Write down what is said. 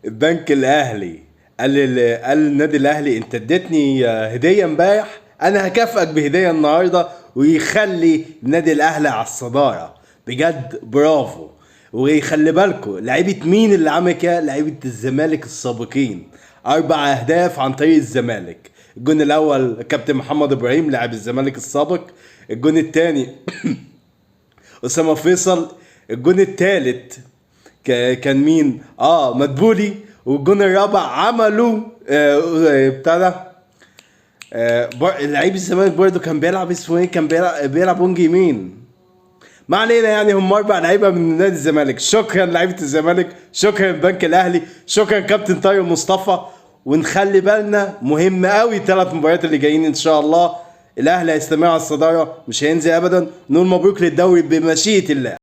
البنك الاهلي قال للنادي الاهلي انت اديتني هديه امبارح، انا هكافئك بهديه النهارده، ويخلي النادي الاهلي على الصداره. بجد برافو. ويخلي بالكوا لعيبه مين اللي عمل كده؟ لعيبه الزمالك السابقين. 4 اهداف عن طريق الزمالك. الجون الاول كابتن محمد ابراهيم لاعب الزمالك السابق. الجون الثاني اسامه فيصل. الجون الثالث كان مين؟ مدبولي. والجون الرابع عملوا بتاع ده. لعيب الزمالك برضه كان بيلعب اسمه ايه؟ كان بيلعب وينج يمين. ما علينا، يعني هم 4 لعيبه من نادي الزمالك. شكرا لعيبه الزمالك، شكرا البنك الاهلي، شكرا كابتن طارق مصطفى. ونخلي بالنا مهم قوي 3 مباريات اللي جايين ان شاء الله. الاهلي هيستمر على الصداره، مش هينزل ابدا. نقول مبروك للدوري بمشيئه الله.